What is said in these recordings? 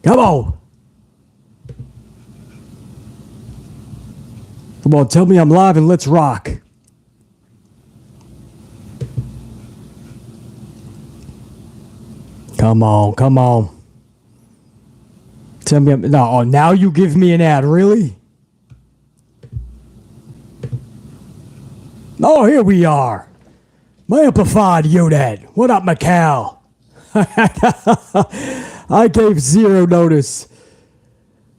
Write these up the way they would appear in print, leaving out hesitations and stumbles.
Come on. Come on, tell me I'm live and let's rock. Come on, come on. Tell me I'm... No, oh, now you give me an ad, really? Oh, here we are. My amplified unit. What up, Macau? I gave zero notice.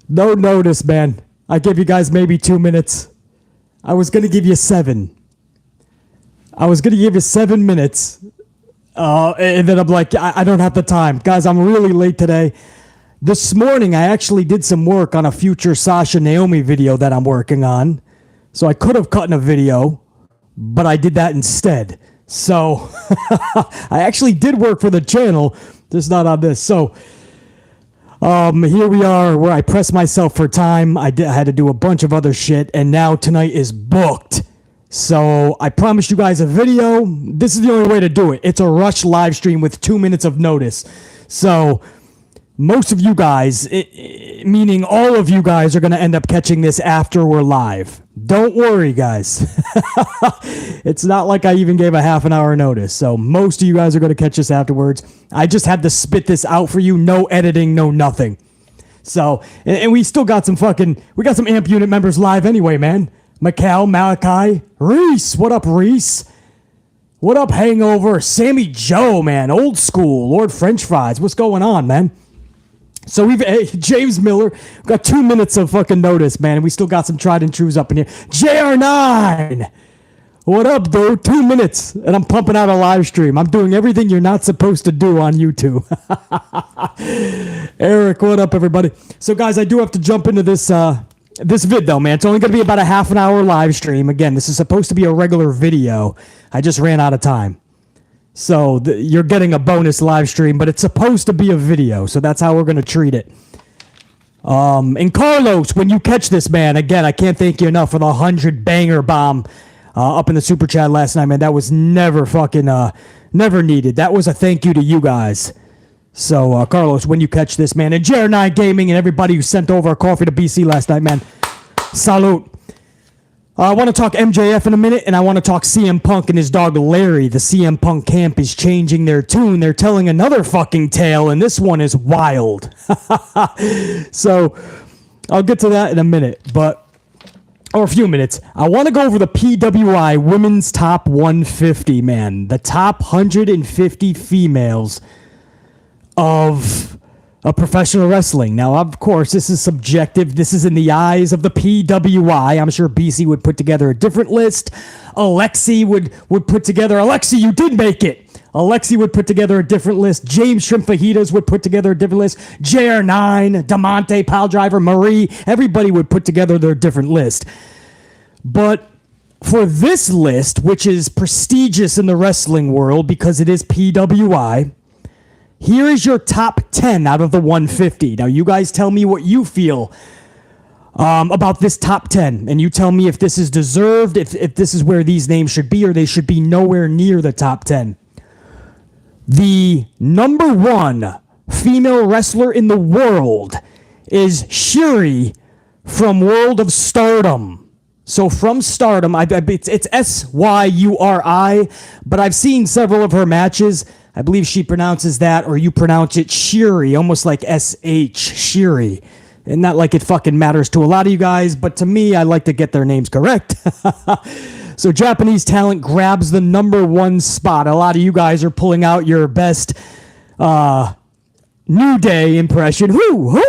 No notice, man. I gave you guys maybe 2 minutes. I was going to give you 7. I was going to give you 7 minutes. And then I'm like, I don't have the time. Guys, I'm really late today. This morning, I actually did some work on a future Sasha Naomi video that I'm working on. So I could have cut in a video, but I did that instead. So I actually did work for the channel, just not on this. So here we are where I pressed myself for time. I had to do a bunch of other shit, and now tonight is booked. So I promised you guys a video. This is the only way to do it. It's a rush live stream with 2 minutes of notice. So most of you guys, meaning all of you guys, are going to end up catching this after we're live. Don't worry, guys. It's not like I even gave a half an hour notice. So most of you guys are going to catch this afterwards. I just had to spit this out for you. No editing, no nothing. So, and we still got some we got some AMP unit members live anyway, man. Macau, Malachi, Reese. What up, Reese? What up, Hangover? Sammy Joe, man. Old school. Lord French Fries. What's going on, man? So James Miller, we've got 2 minutes of fucking notice, man, and we still got some tried and trues up in here. JR9, what up, dude? 2 minutes, and I'm pumping out a live stream. I'm doing everything you're not supposed to do on YouTube. Eric, what up, everybody? So, guys, I do have to jump into this vid, though, man. It's only going to be about a half an hour live stream. Again, this is supposed to be a regular video. I just ran out of time. So you're getting a bonus live stream, but it's supposed to be a video, so that's how we're going to treat it. And Carlos, when you catch this, man, again, I can't thank you enough for the 100 banger bomb up in the super chat last night, man. That was never needed. That was a thank you to you guys. So, Carlos, when you catch this, man, and JR9 Gaming and everybody who sent over a coffee to BC last night, man, salute. I want to talk MJF in a minute, and I want to talk CM Punk and his dog Larry. The CM Punk camp is changing their tune. They're telling another fucking tale, and this one is wild. So I'll get to that in a minute, or a few minutes. I want to go over the PWI Women's Top 150, man. The top 150 females of professional wrestling. Now, of course, this is subjective. This is in the eyes of the PWI. I'm sure BC would put together a different list. Alexi would put together... Alexi, you did make it! Alexi would put together a different list. James Shrimp Fajitas would put together a different list. JR9, DeMonte, Pile Driver, Marie, everybody would put together their different list. But for this list, which is prestigious in the wrestling world because it is PWI... here is your top 10 out of the 150. Now, you guys tell me what you feel about this top 10. And you tell me if this is deserved, if this is where these names should be, or they should be nowhere near the top 10. The number 1 female wrestler in the world is Shuri from World of Stardom. So from Stardom, it's S-Y-U-R-I, but I've seen several of her matches. I believe she pronounces that, or you pronounce it Shuri, almost like S-H, Shuri. And not like it fucking matters to a lot of you guys, but to me, I like to get their names correct. So Japanese talent grabs the number 1 spot. A lot of you guys are pulling out your best New Day impression. Who?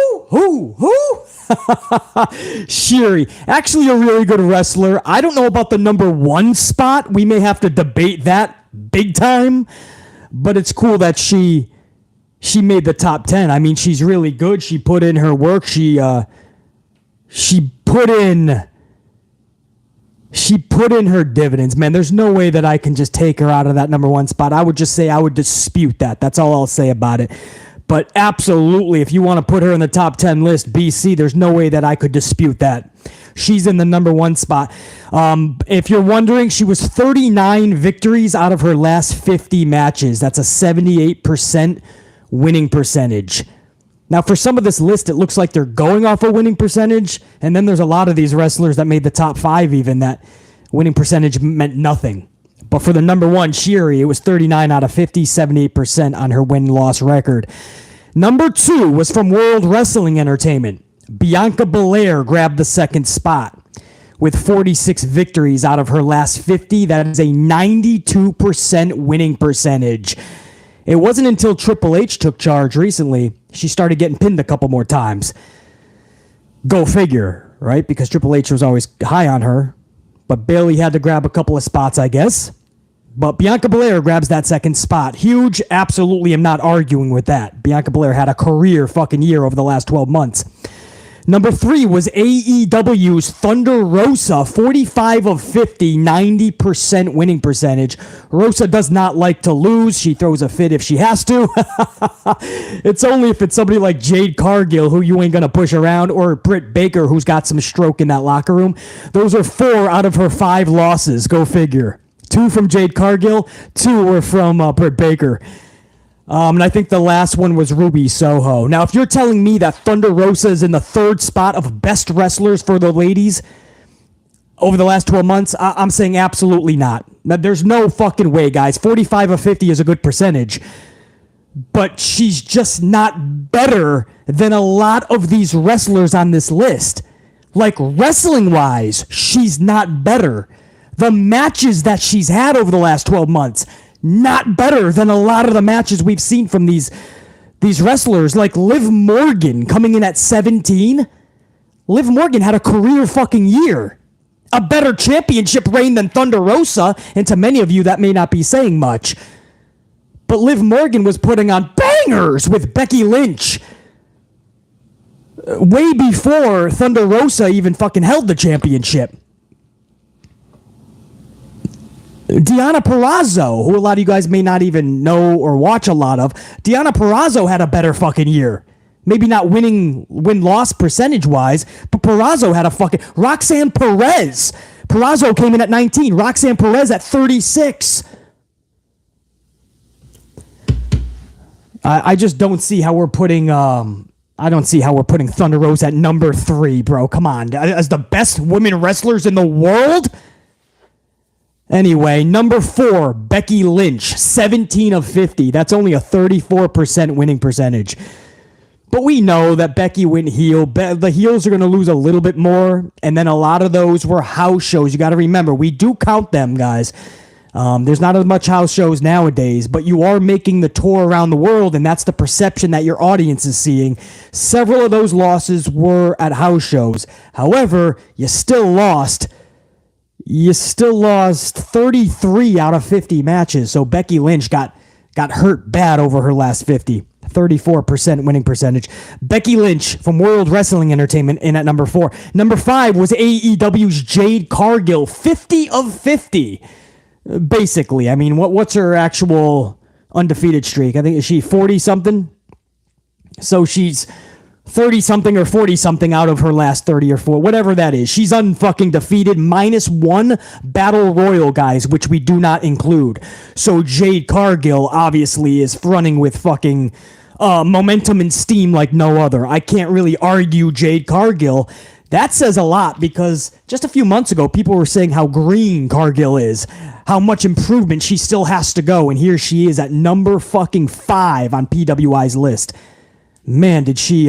Shuri. Actually a really good wrestler. I don't know about the number 1 spot. We may have to debate that big time. But it's cool that she made the top 10. I mean, she's really good. She put in her work. She put in her dividends, man. There's no way that I can just take her out of that number 1 spot. I would just say I would dispute that. That's all I'll say about it. But absolutely, if you want to put her in the top 10 list, BC, there's no way that I could dispute that. She's in the number 1 spot. If you're wondering, she was 39 victories out of her last 50 matches. That's a 78% winning percentage. Now, for some of this list, it looks like they're going off a winning percentage, and then there's a lot of these wrestlers that made the top 5 even that winning percentage meant nothing. But for the number 1, Shiri, it was 39 out of 50, 78% on her win-loss record. Number 2 was from World Wrestling Entertainment. Bianca Belair grabbed the second spot with 46 victories out of her last 50. That is a 92% winning percentage. It wasn't until Triple H took charge recently she started getting pinned a couple more times. Go figure, right? Because Triple H was always high on her. But Bayley had to grab a couple of spots, I guess. But Bianca Belair grabs that second spot. Huge. Absolutely am not arguing with that. Bianca Belair had a career fucking year over the last 12 months. Number 3 was AEW's Thunder Rosa, 45 of 50, 90% winning percentage. Rosa does not like to lose. She throws a fit if she has to. It's only if it's somebody like Jade Cargill, who you ain't going to push around, or Britt Baker, who's got some stroke in that locker room. Those are 4 out of her 5 losses. Go figure. 2 from Jade Cargill, 2 were from Britt Baker. And I think the last one was Ruby Soho. Now, if you're telling me that Thunder Rosa is in the 3rd spot of best wrestlers for the ladies over the last 12 months, I'm saying absolutely not. Now, there's no fucking way, guys. 45 of 50 is a good percentage. But she's just not better than a lot of these wrestlers on this list. Like, wrestling-wise, she's not better. The matches that she's had over the last 12 months, not better than a lot of the matches we've seen from these wrestlers, like Liv Morgan coming in at 17. Liv Morgan had a career fucking year. A better championship reign than Thunder Rosa, and to many of you that may not be saying much. But Liv Morgan was putting on bangers with Becky Lynch way before Thunder Rosa even fucking held the championship. Deonna Purrazzo, who a lot of you guys may not even know or watch a lot of, Deonna Purrazzo had a better fucking year. Maybe not win-loss percentage-wise, but Purrazzo had a fucking... Roxanne Perez. Purrazzo came in at 19. Roxanne Perez at 36. I just don't see how we're putting... I don't see how we're putting Thunder Rosa at number 3, bro. Come on. As the best women wrestlers in the world? Anyway, number 4, Becky Lynch, 17 of 50. That's only a 34% winning percentage. But we know that Becky went heel. The heels are going to lose a little bit more, and then a lot of those were house shows. You got to remember, we do count them, guys. There's not as much house shows nowadays, but you are making the tour around the world, and that's the perception that your audience is seeing. Several of those losses were at house shows. However, you still lost 33 out of 50 matches. So Becky Lynch got hurt bad over her last 50. 34% winning percentage. Becky Lynch from World Wrestling Entertainment in at number 4. Number 5 was AEW's Jade Cargill, 50 of 50. Basically, I mean, what's her actual undefeated streak? I think, is she 40-something? So she's 30-something or 40-something out of her last 30 or 4, whatever that is. She's unfucking defeated, -1 Battle Royal, guys, which we do not include. So Jade Cargill obviously is running with fucking momentum and steam like no other. I can't really argue Jade Cargill. That says a lot, because just a few months ago, people were saying how green Cargill is, how much improvement she still has to go, and here she is at number fucking 5 on PWI's list. Man, did she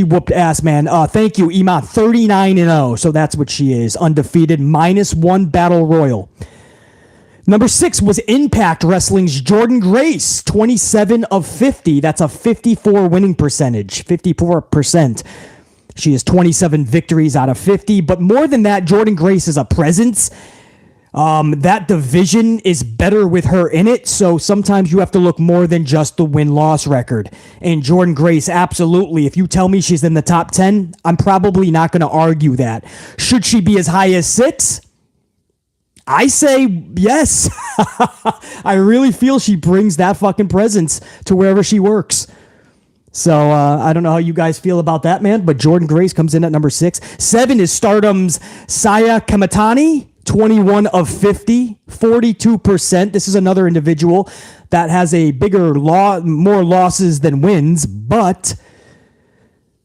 whooped ass, man. Thank you, Iman. 39-0, so that's what she is. Undefeated, -1 Battle Royal. Number 6 was Impact Wrestling's Jordynne Grace, 27 of 50. That's a 54 winning percentage, 54%. She has 27 victories out of 50, but more than that, Jordynne Grace is a presence. That division is better with her in it, so sometimes you have to look more than just the win-loss record. And Jordynne Grace, absolutely. If you tell me she's in the top 10, I'm probably not going to argue that. Should she be as high as 6? I say yes. I really feel she brings that fucking presence to wherever she works. So I don't know how you guys feel about that, man, but Jordynne Grace comes in at number 6. 7 is Stardom's Saya Kamatani, 21 of 50, 42%. This is another individual that has a more losses than wins, but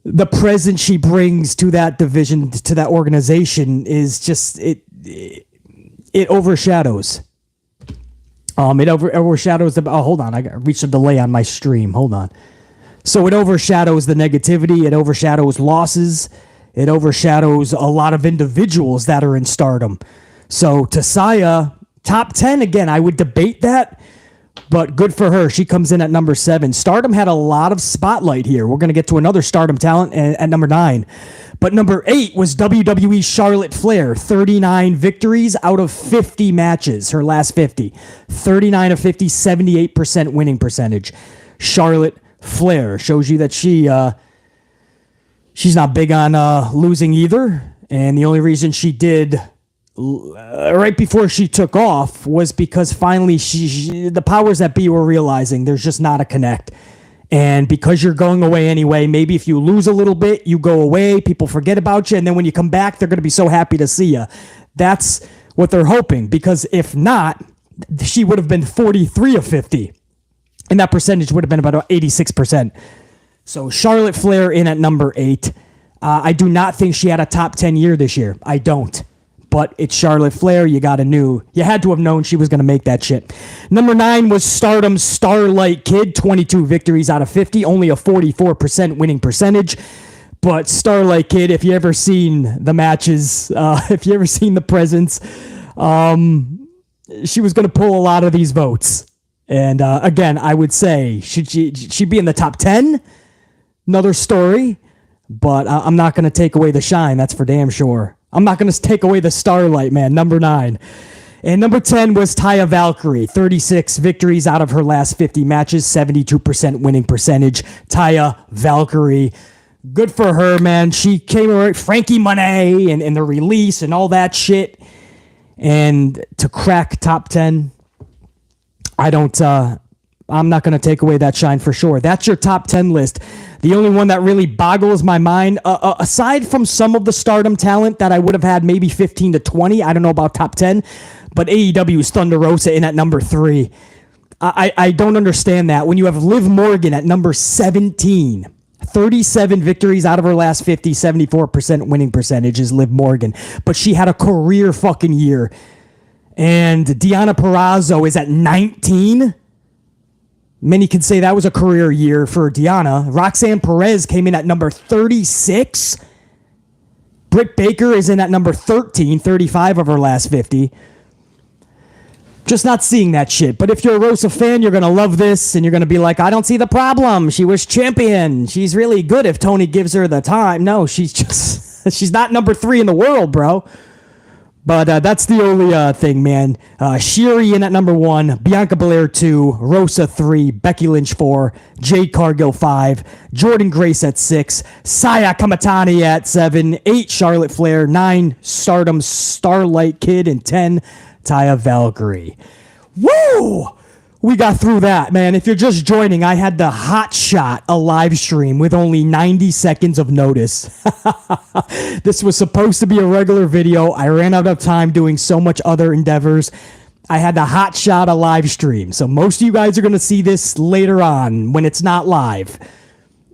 the presence she brings to that division, to that organization, is just it overshadows. It overshadows the. Oh, hold on, I reached a delay on my stream. Hold on. So it overshadows the negativity. It overshadows losses. It overshadows a lot of individuals that are in Stardom. So Tasaya, top 10 again. I would debate that. But good for her. She comes in at number 7. Stardom had a lot of spotlight here. We're going to get to another Stardom talent at number 9. But number 8 was WWE Charlotte Flair. 39 victories out of 50 matches. Her last 50. 39 of 50, 78% winning percentage. Charlotte Flair shows you that she's not big on losing either. And the only reason she did right before she took off was because finally the powers that be were realizing there's just not a connect. And because you're going away anyway, maybe if you lose a little bit, you go away, people forget about you, and then when you come back, they're going to be so happy to see you. That's what they're hoping, because if not, she would have been 43 of 50, and that percentage would have been about 86%. So Charlotte Flair in at number 8. I do not think she had a top 10 year this year. I don't. But it's Charlotte Flair. You had to have known she was going to make that shit. Number 9 was Stardom's Starlight Kid, 22 victories out of 50, only a 44% winning percentage. But Starlight Kid, if you ever seen the matches, if you ever seen the presence, she was going to pull a lot of these votes. And again, I would say, should she be in the top 10? Another story. But I'm not going to take away the shine. That's for damn sure. I'm not going to take away the Starlight, man. Number 9. And number 10 was Taya Valkyrie. 36 victories out of her last 50 matches. 72% winning percentage. Taya Valkyrie. Good for her, man. She came around Frankie Monet and the release and all that shit. And to crack top 10, I'm not going to take away that shine for sure. That's your top 10 list. The only one that really boggles my mind, aside from some of the Stardom talent that I would have had maybe 15 to 20, I don't know about top 10, but AEW's Thunder Rosa in at number 3. I don't understand that. When you have Liv Morgan at number 17, 37 victories out of her last 50, 74% winning percentage is Liv Morgan. But she had a career fucking year. And Deonna Purrazzo is at 19. Many can say that was a career year for Deonna. Roxanne Perez came in at number 36. Britt Baker is in at number 13, 35 of her last 50. Just not seeing that shit. But if you're a Rosa fan, you're going to love this, and you're going to be like, I don't see the problem. She was champion. She's really good if Tony gives her the time. No, she's not number 3 in the world, bro. But that's the only thing, man. Shiri in at number 1, Bianca Belair 2, Rosa 3, Becky Lynch 4, Jade Cargill 5, Jordynne Grace at 6, Saya Kamatani at 7, 8 Charlotte Flair, 9 Stardom Starlight Kid, and 10 Taya Valkyrie. Woo! We got through that, man. If you're just joining, I had to hot shot a live stream with only 90 seconds of notice. This was supposed to be a regular video. I ran out of time doing so much other endeavors. I had to hot shot a live stream. So most of you guys are going to see this later on when it's not live.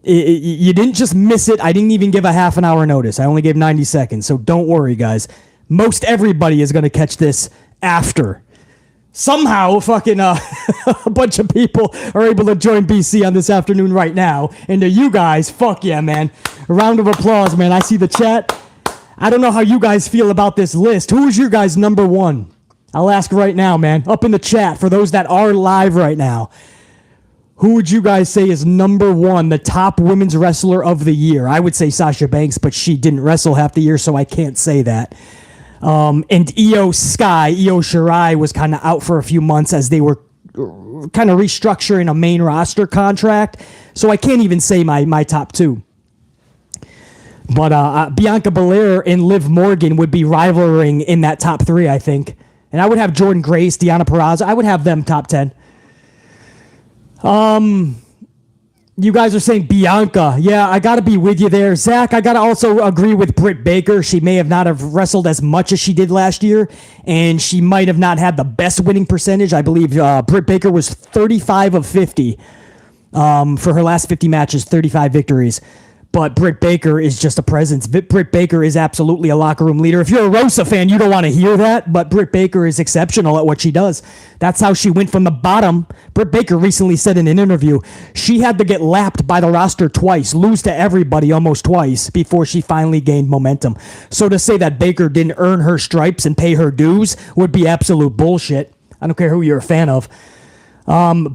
You didn't just miss it. I didn't even give a half an hour notice. I only gave 90 seconds. So don't worry, guys. Most everybody is going to catch this after. Somehow, fucking a bunch of people are able to join BC on this afternoon right now. And to you guys, fuck yeah, man. A round of applause, man. I see the chat. I don't know how you guys feel about this list. Who is your guys' number 1? I'll ask right now, man. Up in the chat for those that are live right now. Who would you guys say is number 1, the top women's wrestler of the year? I would say Sasha Banks, but she didn't wrestle half the year, so I can't say that. And Io Shirai was kind of out for a few months as they were kind of restructuring a main roster contract. So I can't even say my top 2. But Bianca Belair and Liv Morgan would be rivaling in that top 3, I think. And I would have Jordynne Grace, Deonna Purrazzo. I would have them top 10. You guys are saying Bianca. Yeah, I got to be with you there. Zach, I got to also agree with Britt Baker. She may have not have wrestled as much as she did last year, and she might have not had the best winning percentage. I believe Britt Baker was 35 of 50 for her last 50 matches, 35 victories. But Britt Baker is just a presence. Britt Baker is absolutely a locker room leader. If you're a Rosa fan, you don't want to hear that, but Britt Baker is exceptional at what she does. That's how she went from the bottom. Britt Baker recently said in an interview, she had to get lapped by the roster twice, lose to everybody almost twice before she finally gained momentum. So to say that Baker didn't earn her stripes and pay her dues would be absolute bullshit. I don't care who you're a fan of.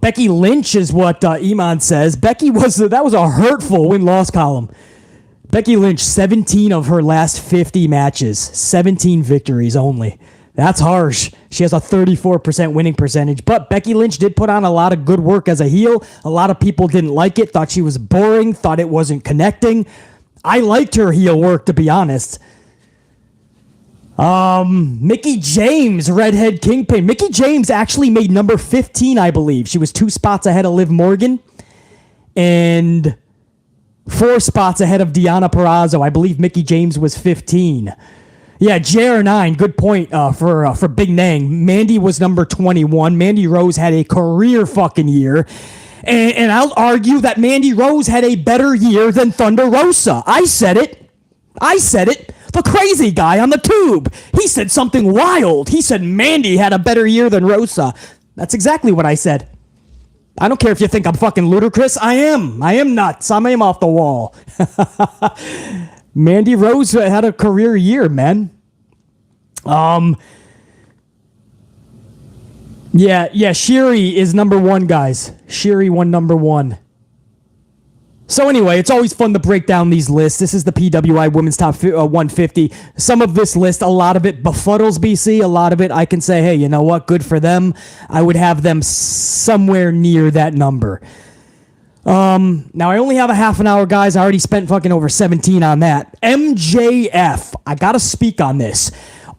Becky Lynch is what Iman says. That was a hurtful win-loss column. Becky Lynch, 17 of her last 50 matches, 17 victories only. That's harsh. She has a 34% winning percentage, but Becky Lynch did put on a lot of good work as a heel. A lot of people didn't like it, thought she was boring, thought it wasn't connecting. I liked her heel work, to be honest. Mickie James, Redhead Kingpin. Mickie James actually made number 15, I believe. She was 2 spots ahead of Liv Morgan and 4 spots ahead of Deonna Purrazzo. I believe Mickie James was 15. Yeah, JR9, good point for Big Nang. Mandy was number 21. Mandy Rose had a career fucking year. And I'll argue that Mandy Rose had a better year than Thunder Rosa. I said it. The crazy guy on the tube. He said something wild. He said Mandy had a better year than Rosa. That's exactly what I said. I don't care if you think I'm fucking ludicrous. I am. I am nuts. I am off the wall. Mandy Rose had a career year, man. Yeah, Shiri is number 1, guys. Shiri won number 1. So anyway, it's always fun to break down these lists. This is the PWI Women's Top 150. Some of this list, a lot of it befuddles BC. A lot of it, I can say, hey, you know what? Good for them. I would have them somewhere near that number. Now, I only have a half an hour, guys. I already spent fucking over 17 on that. MJF. I got to speak on this.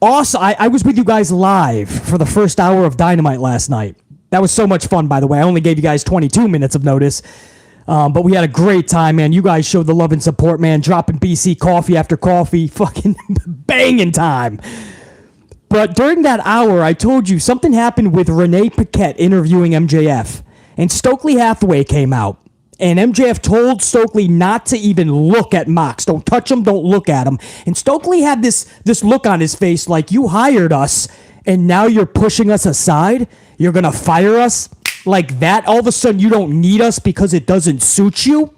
Also, I was with you guys live for the first hour of Dynamite last night. That was so much fun, by the way. I only gave you guys 22 minutes of notice. But we had a great time, man. You guys showed the love and support, man. Dropping BC coffee after coffee. Fucking banging time. But during that hour, I told you something happened with Renee Paquette interviewing MJF. And Stokely Hathaway came out. And MJF told Stokely not to even look at Mox. Don't touch him. Don't look at him. And Stokely had this look on his face like, you hired us, and now you're pushing us aside? You're going to fire us? Like that, all of a sudden you don't need us because it doesn't suit you.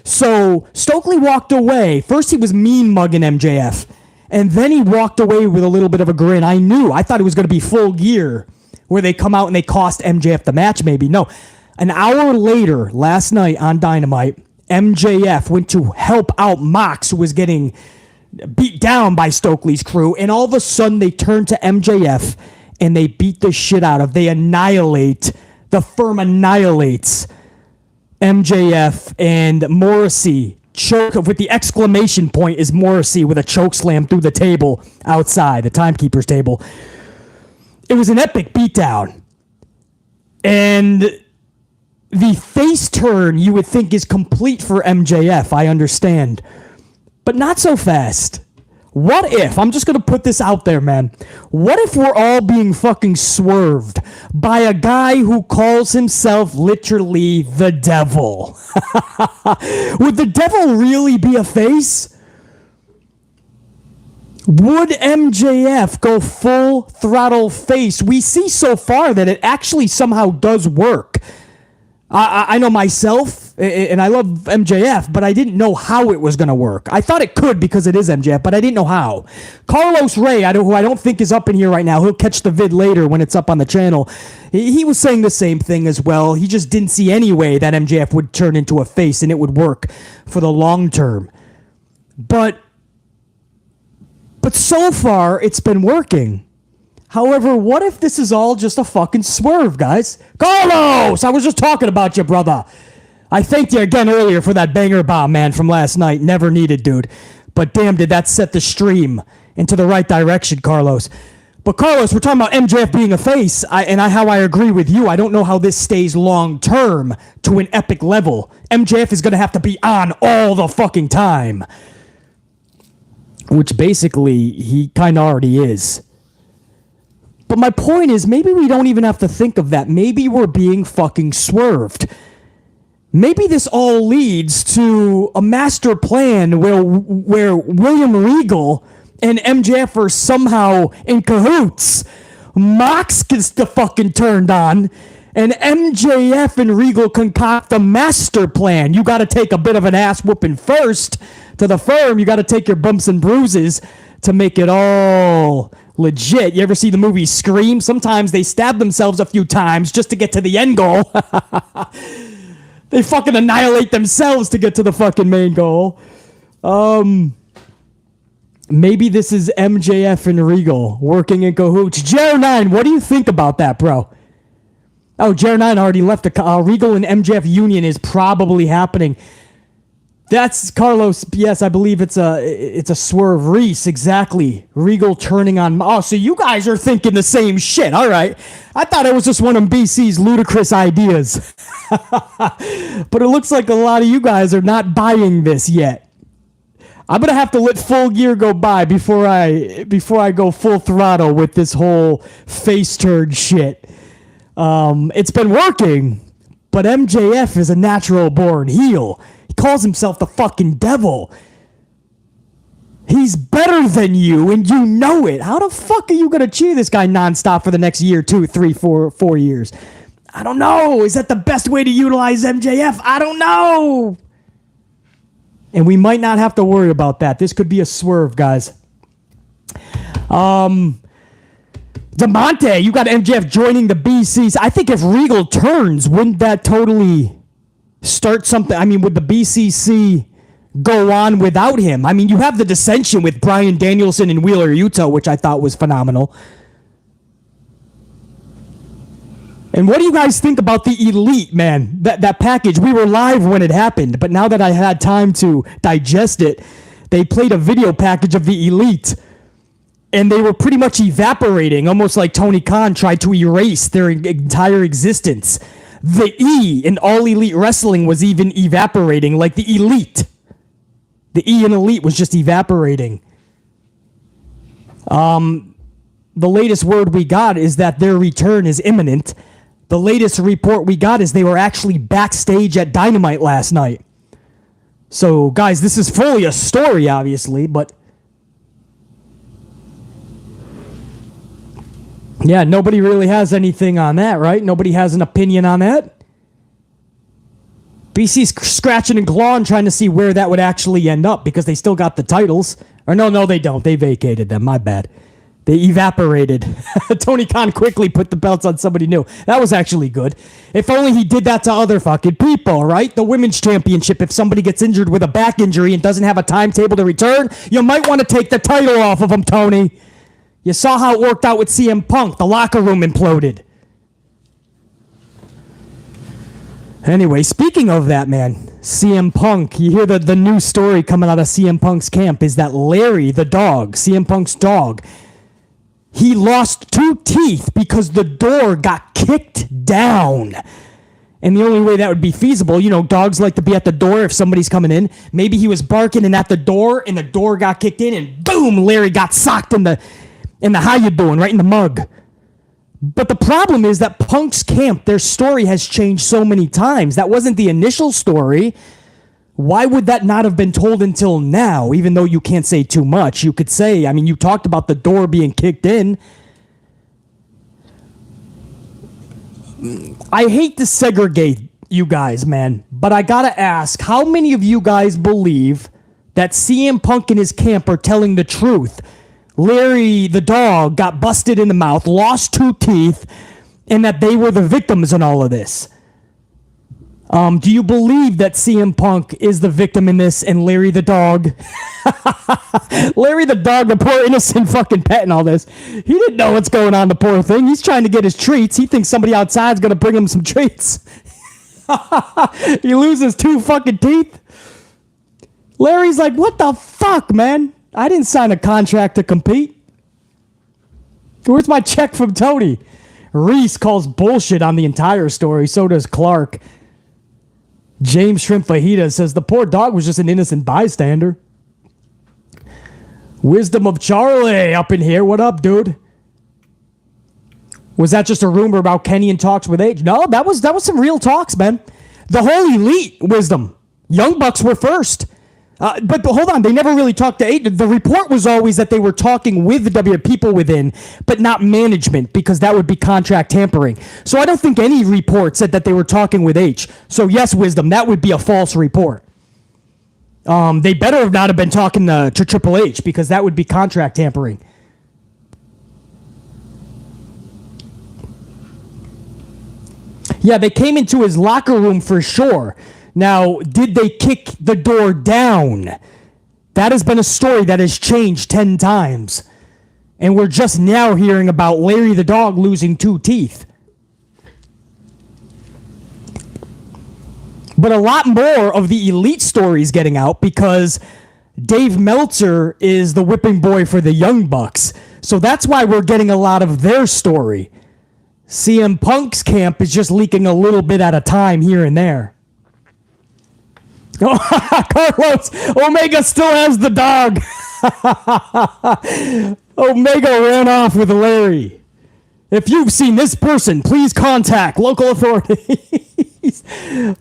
So Stokely walked away. First he was mean mugging MJF, and then he walked away with a little bit of a grin. I thought it was going to be Full Gear, where they come out and they cost MJF the match. Maybe no. An hour later, last night on Dynamite, MJF went to help out Mox, who was getting beat down by Stokely's crew, and all of a sudden they turn to MJF and they beat the shit out of. They annihilate. The firm annihilates MJF, and Morrissey choke with the exclamation point is Morrissey with a choke slam through the table outside, the timekeeper's table. It was an epic beatdown. And the face turn you would think is complete for MJF, I understand. But not so fast. What if, I'm just going to put this out there, man. What if we're all being fucking swerved by a guy who calls himself literally the devil? Would the devil really be a face? Would MJF go full throttle face? We see so far that it actually somehow does work. I know myself, and I love MJF, but I didn't know how it was going to work. I thought it could because it is MJF, but I didn't know how. Carlos Ray, who I don't think is up in here right now, he'll catch the vid later when it's up on the channel. He was saying the same thing as well. He just didn't see any way that MJF would turn into a face and it would work for the long term. But so far, it's been working. However, what if this is all just a fucking swerve, guys? Carlos! I was just talking about you, brother. I thanked you again earlier for that banger bomb, man, from last night. Never needed, dude. But damn, did that set the stream into the right direction, Carlos. But Carlos, we're talking about MJF being a face, how I agree with you. I don't know how this stays long-term to an epic level. MJF is going to have to be on all the fucking time. Which basically, he kind of already is. But my point is, maybe we don't even have to think of that. Maybe we're being fucking swerved. maybe this all leads to a master plan where William Regal and MJF are somehow in cahoots. Mox gets the fucking turned on, and MJF and Regal concoct a master plan. You got to take a bit of an ass whooping first to the firm. You got to take your bumps and bruises to make it all legit. You ever see the movie Scream? Sometimes they stab themselves a few times just to get to the end goal. They fucking annihilate themselves to get to the fucking main goal. Maybe this is MJF and Regal working in cahoots. Jer9, what do you think about that, bro? Oh, Jer9 already left. Regal and MJF union is probably happening. That's Carlos. Yes, I believe it's a Swerve Reese. Exactly. Regal turning on. Oh, so you guys are thinking the same shit. All right. I thought it was just one of BC's ludicrous ideas. But it looks like a lot of you guys are not buying this yet. I'm gonna have to let Full Gear go by before I go full throttle with this whole face turn shit. It's been working, but MJF is a natural born heel. He calls himself the fucking devil. He's better than you, and you know it. How the fuck are you gonna cheer this guy nonstop for the next year, 2, 3, 4 years? I don't know. Is that the best way to utilize MJF? I don't know. And we might not have to worry about that. This could be a swerve, guys. DeMonte, you got MJF joining the BCs. I think if Regal turns, wouldn't that totally start something? I mean, would the BCC go on without him? I mean, you have the dissension with Bryan Danielson and Wheeler Yuta, which I thought was phenomenal. And what do you guys think about the Elite, man? That package, we were live when it happened, but now that I had time to digest it, they played a video package of the Elite, and they were pretty much evaporating, almost like Tony Khan tried to erase their entire existence. The E in All Elite Wrestling was even evaporating, like the Elite. The E in Elite was just evaporating. The latest word we got is that their return is imminent. The latest report we got is they were actually backstage at Dynamite last night. So, guys, this is fully a story, obviously, but yeah, nobody really has anything on that, right? Nobody has an opinion on that. BC's scratching and clawing trying to see where that would actually end up because they still got the titles. Or no, they don't. They vacated them. My bad. They evaporated. Tony Khan quickly put the belts on somebody new. That was actually good. If only he did that to other fucking people, right? The women's championship, if somebody gets injured with a back injury and doesn't have a timetable to return, you might want to take the title off of them, Tony. You saw how it worked out with CM Punk. The locker room imploded. Anyway, speaking of that, man, CM Punk, you hear the new story coming out of CM Punk's camp is that Larry, the dog, CM Punk's dog, he lost 2 teeth because the door got kicked down. And the only way that would be feasible, you know, dogs like to be at the door if somebody's coming in. Maybe he was barking and at the door and the door got kicked in and boom, Larry got socked in the how you doing, right in the mug. But the problem is that Punk's camp, their story has changed so many times. That wasn't the initial story. Why would that not have been told until now, even though you can't say too much? You could say, I mean, you talked about the door being kicked in. I hate to segregate you guys, man, but I gotta ask, how many of you guys believe that CM Punk and his camp are telling the truth? Larry, the dog, got busted in the mouth, lost 2 teeth, and that they were the victims in all of this. Do you believe that CM Punk is the victim in this and Larry the dog? Larry the dog, the poor innocent fucking pet in all this. He didn't know what's going on, the poor thing. He's trying to get his treats. He thinks somebody outside's going to bring him some treats. He loses 2 fucking teeth. Larry's like, what the fuck, man? I didn't sign a contract to compete. Where's my check from Tony? Reese calls bullshit on the entire story. So does Clark. James Shrimp Fajita says the poor dog was just an innocent bystander. Wisdom of Charlie up in here. What up, dude? Was that just a rumor about Kenny and talks with Age? No, that was some real talks, man. The whole Elite Wisdom. Young Bucks were first. But hold on, they never really talked to H. The report was always that they were talking with the W people within, but not management, because that would be contract tampering. So I don't think any report said that they were talking with H. So yes, Wisdom, that would be a false report. They better have not have been talking to Triple H, because that would be contract tampering. Yeah, they came into his locker room for sure. Now, did they kick the door down? That has been a story that has changed 10 times. And we're just now hearing about Larry the Dog losing 2 teeth. But a lot more of the Elite stories getting out, because Dave Meltzer is the whipping boy for the Young Bucks. So that's why we're getting a lot of their story. CM Punk's camp is just leaking a little bit at a time here and there. Carlos, Omega still has the dog. Omega ran off with Larry. If you've seen this person, please contact local authorities.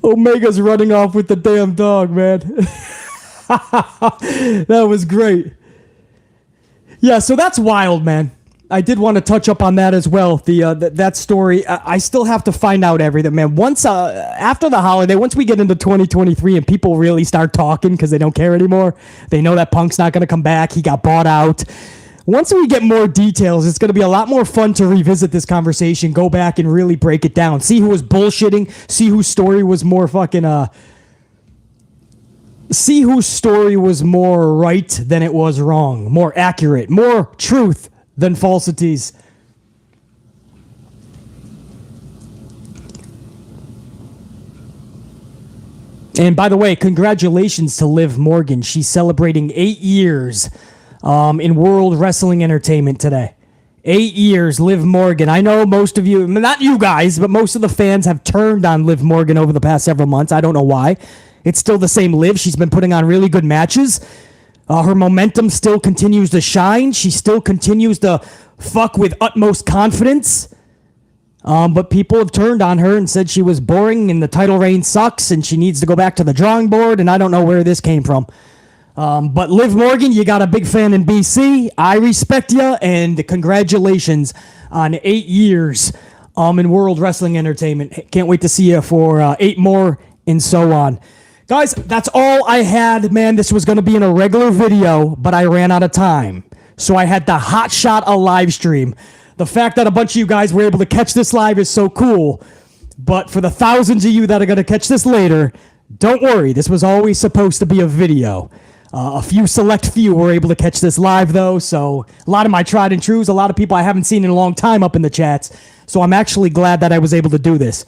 Omega's running off with the damn dog, man. That was great. Yeah, so that's wild, man. I did want to touch up on that as well. That story. I still have to find out everything, man. Once after the holiday, once we get into 2023 and people really start talking because they don't care anymore, they know that Punk's not going to come back. He got bought out. Once we get more details, it's going to be a lot more fun to revisit this conversation, go back and really break it down, see who was bullshitting, see whose story was more fucking see whose story was more right than it was wrong, more accurate, more truth than falsities. And by the way, congratulations to Liv Morgan. She's celebrating 8 years in World Wrestling Entertainment today. 8 years, Liv Morgan. I know most of you, not you guys, but most of the fans have turned on Liv Morgan over the past several months. I don't know why. It's still the same Liv. She's been putting on really good matches. Her momentum still continues to shine. She still continues to fuck with utmost confidence. But people have turned on her and said she was boring and the title reign sucks and she needs to go back to the drawing board, and I don't know where this came from. But Liv Morgan, you got a big fan in BC. I respect you, and congratulations on 8 years in World Wrestling Entertainment. Can't wait to see you for 8 more and so on. Guys, that's all I had, man. This was going to be in a regular video, but I ran out of time. So I had to hotshot a live stream. The fact that a bunch of you guys were able to catch this live is so cool. But for the thousands of you that are going to catch this later, don't worry. This was always supposed to be a video. A select few were able to catch this live, though. So a lot of my tried and trues, a lot of people I haven't seen in a long time up in the chats. So I'm actually glad that I was able to do this.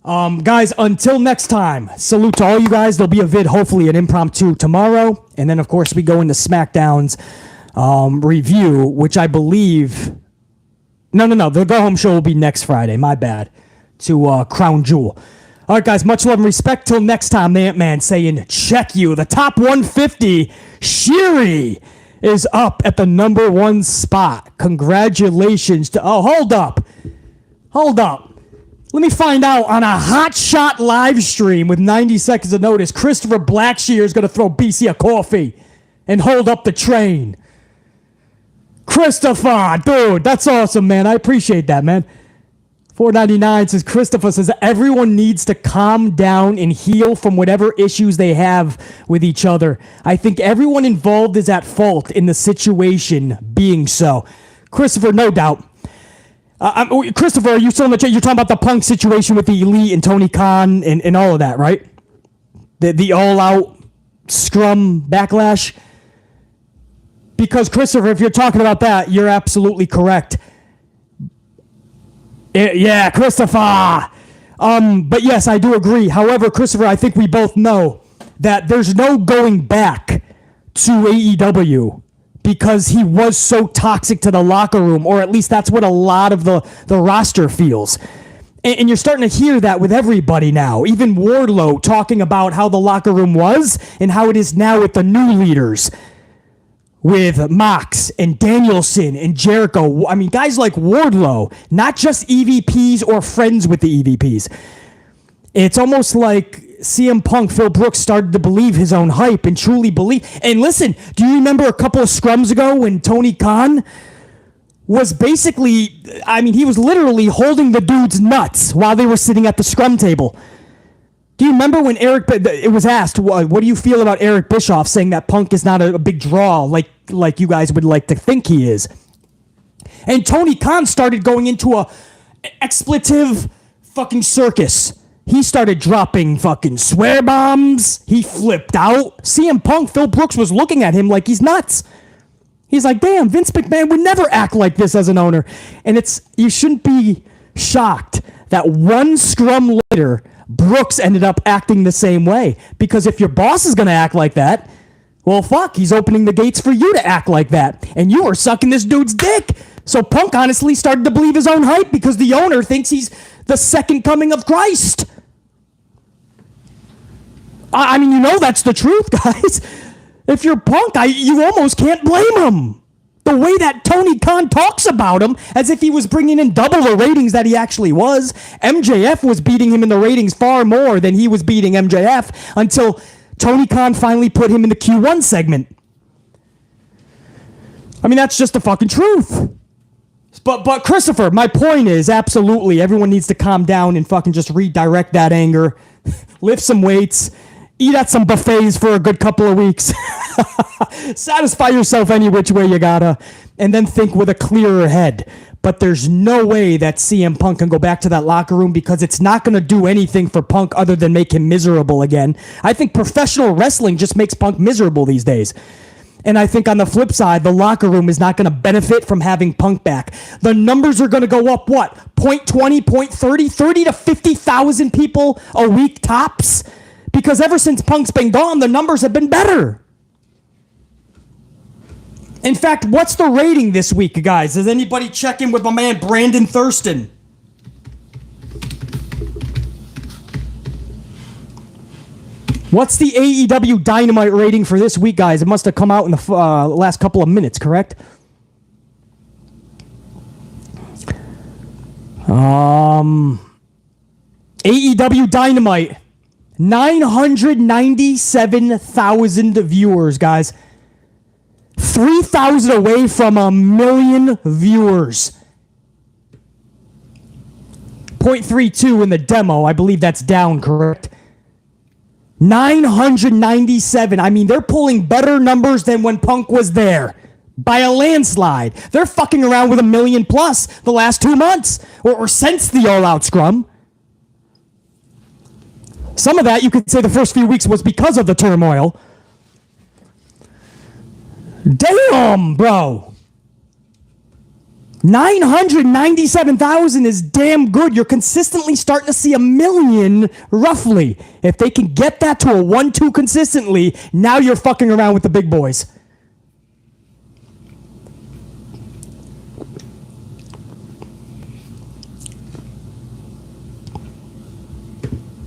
Guys, until next time, salute to all you guys. There'll be a vid, hopefully an impromptu tomorrow. And then, of course, we go into SmackDown's review, which I believe... No. The Go Home Show will be next Friday. My bad. To Crown Jewel. All right, guys, much love and respect. Till next time, the Ant-Man saying, check you. The top 150, Shiri, is up at the number 1 spot. Congratulations to... Oh, hold up. Let me find out on a hot shot live stream with 90 seconds of notice. Christopher Blackshear is going to throw BC a coffee and hold up the train. Christopher, dude, that's awesome, man. I appreciate that, man. $4.99 says, Christopher says, everyone needs to calm down and heal from whatever issues they have with each other. I think everyone involved is at fault in the situation being so. Christopher, no doubt. Christopher, are you still in the chat? You're talking about the Punk situation with the Elite and Tony Khan and all of that, right? The all-out scrum backlash? Because, Christopher, if you're talking about that, you're absolutely correct. Yeah, Christopher. But yes, I do agree. However, Christopher, I think we both know that there's no going back to AEW because he was so toxic to the locker room, or at least that's what a lot of the roster feels. And you're starting to hear that with everybody now. Even Wardlow talking about how the locker room was and how it is now with the new leaders. With Mox and Danielson and Jericho. I mean, guys like Wardlow, not just EVPs or friends with the EVPs. It's almost like CM Punk, Phil Brooks started to believe his own hype and truly believe. And listen, do you remember a couple of scrums ago when Tony Khan was basically, I mean, he was literally holding the dude's nuts while they were sitting at the scrum table? Do you remember when it was asked, what do you feel about Eric Bischoff saying that Punk is not a big draw like you guys would like to think he is? And Tony Khan started going into a expletive fucking circus. He started dropping fucking swear bombs. He flipped out. CM Punk, Phil Brooks was looking at him like he's nuts. He's like, damn, Vince McMahon would never act like this as an owner. And you shouldn't be shocked that one scrum later, Brooks ended up acting the same way. Because if your boss is going to act like that, well, fuck, he's opening the gates for you to act like that. And you are sucking this dude's dick. So Punk honestly started to believe his own hype because the owner thinks he's the second coming of Christ. I mean, you know that's the truth, guys. If you're Punk, you almost can't blame him. The way that Tony Khan talks about him as if he was bringing in double the ratings that he actually was. MJF was beating him in the ratings far more than he was beating MJF until Tony Khan finally put him in the Q1 segment. I mean, that's just the fucking truth. But Christopher, my point is absolutely everyone needs to calm down and fucking just redirect that anger, lift some weights, eat at some buffets for a good couple of weeks, satisfy yourself any which way you gotta, and then think with a clearer head. But there's no way that CM Punk can go back to that locker room because it's not going to do anything for Punk other than make him miserable again. I think professional wrestling just makes Punk miserable these days. And I think on the flip side, the locker room is not going to benefit from having Punk back. The numbers are going to go up, what? 0.20, 0.30, 30 to 50,000 people a week tops? Because ever since Punk's been gone, the numbers have been better. In fact, what's the rating this week, guys? Does anybody check in with my man Brandon Thurston? What's the AEW Dynamite rating for this week, guys? It must have come out in the last couple of minutes, correct? AEW Dynamite, 997,000 viewers, guys. 3,000 away from 1 million viewers. 0.32 in the demo. I believe that's down, correct? 997. I mean, they're pulling better numbers than when Punk was there. By a landslide. They're fucking around with 1 million plus the last 2 months. Or since the all-out scrum. Some of that, you could say the first few weeks was because of the turmoil. Damn, bro. 997,000 is damn good. You're consistently starting to see 1 million, roughly. If they can get that to a 1-2 consistently, now you're fucking around with the big boys.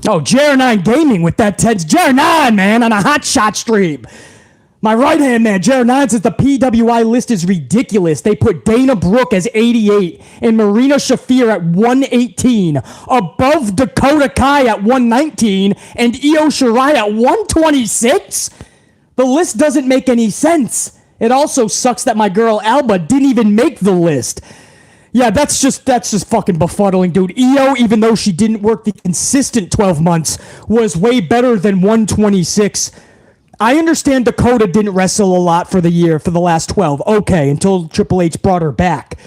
Oh, JR9 Gaming with that Ted's JR9, man, on a hot shot stream. My right-hand man, JR9, says the PWI list is ridiculous. They put Dana Brooke as 88 and Marina Shafir at 118, above Dakota Kai at 119 and Io Shirai at 126? The list doesn't make any sense. It also sucks that my girl Alba didn't even make the list. Yeah, that's just fucking befuddling, dude. Io, even though she didn't work the consistent 12 months, was way better than 126. I understand Dakota didn't wrestle a lot for the last 12. Okay, until Triple H brought her back.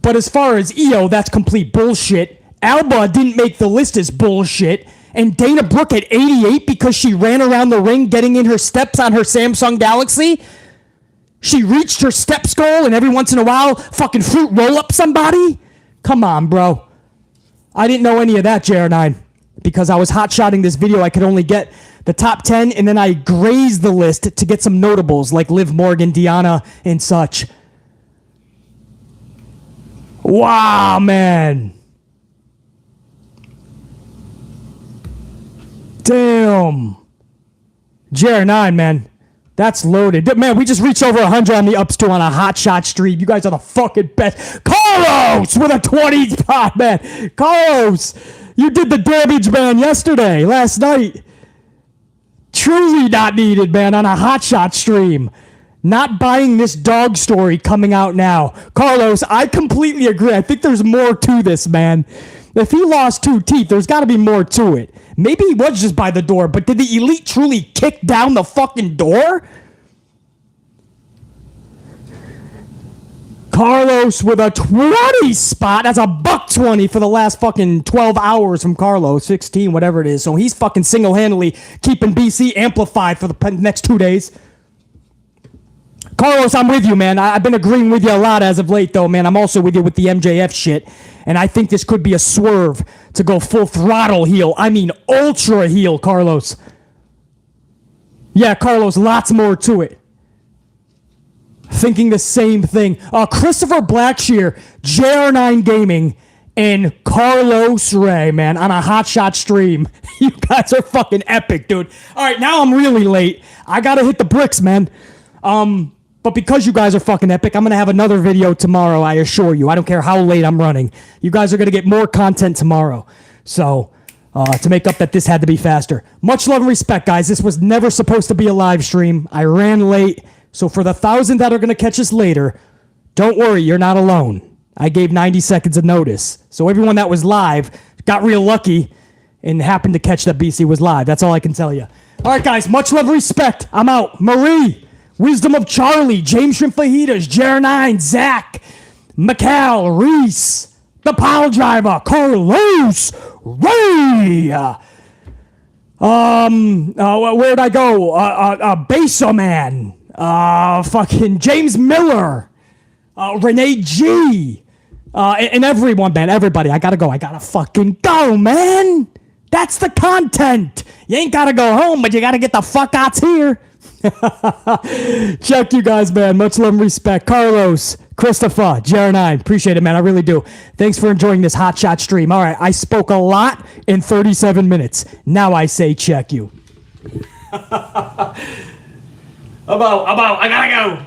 But as far as Io, that's complete bullshit. Alba didn't make the list as bullshit. And Dana Brooke at 88 because she ran around the ring getting in her steps on her Samsung Galaxy? She reached her steps goal and every once in a while fucking fruit roll up somebody? Come on, bro. I didn't know any of that, JR9. Because I was hot-shotting this video, I could only get the top 10, and then I grazed the list to get some notables like Liv Morgan, Deanna, and such. Wow, man. Damn. JR9, man. That's loaded. Man, we just reached over 100 on the ups to on a hot shot stream. You guys are the fucking best. Carlos with a 20 spot, man. Carlos. You did the damage, man, last night. Truly not needed, man, on a hotshot stream. Not buying this dog story coming out now. Carlos, I completely agree. I think there's more to this, man. If he lost 2 teeth, there's got to be more to it. Maybe he was just by the door, but did the Elite truly kick down the fucking door? Carlos with a 20 spot. That's a $120 for the last fucking 12 hours from Carlos. 16, whatever it is. So he's fucking single-handedly keeping BC amplified for the next 2 days. Carlos, I'm with you, man. I've been agreeing with you a lot as of late, though, man. I'm also with you with the MJF shit. And I think this could be a swerve to go full throttle heel. I mean, ultra heel, Carlos. Yeah, Carlos, lots more to it. Thinking the same thing. Christopher Blackshear, JR9 Gaming, and Carlos Ray, man, on a hotshot stream. You guys are fucking epic, dude. All right, now I'm really late. I gotta hit the bricks, man. But because you guys are fucking epic, I'm going to have another video tomorrow, I assure you. I don't care how late I'm running. You guys are going to get more content tomorrow. So, to make up that this had to be faster. Much love and respect, guys. This was never supposed to be a live stream. I ran late. So for the 1,000 that are going to catch us later, don't worry, you're not alone. I gave 90 seconds of notice. So everyone that was live got real lucky and happened to catch that BC was live. That's all I can tell you. All right, guys. Much love and respect. I'm out. Marie. Wisdom of Charlie, James Shrimp Fajitas, Jer9, Zach, McCall, Reese, the Pile Driver, Carlos, Ray. Where'd I go? Beso-Man, fucking James Miller, Renee G, and everyone, man, everybody. I gotta go. I gotta fucking go, man. That's the content. You ain't gotta go home, but you gotta get the fuck out here. Check you guys, man. Much love and respect. Carlos, Christopher, JR9. Appreciate it, man. I really do. Thanks for enjoying this hotshot stream. All right, I spoke a lot in 37 minutes. Now I say check you. about. I gotta go.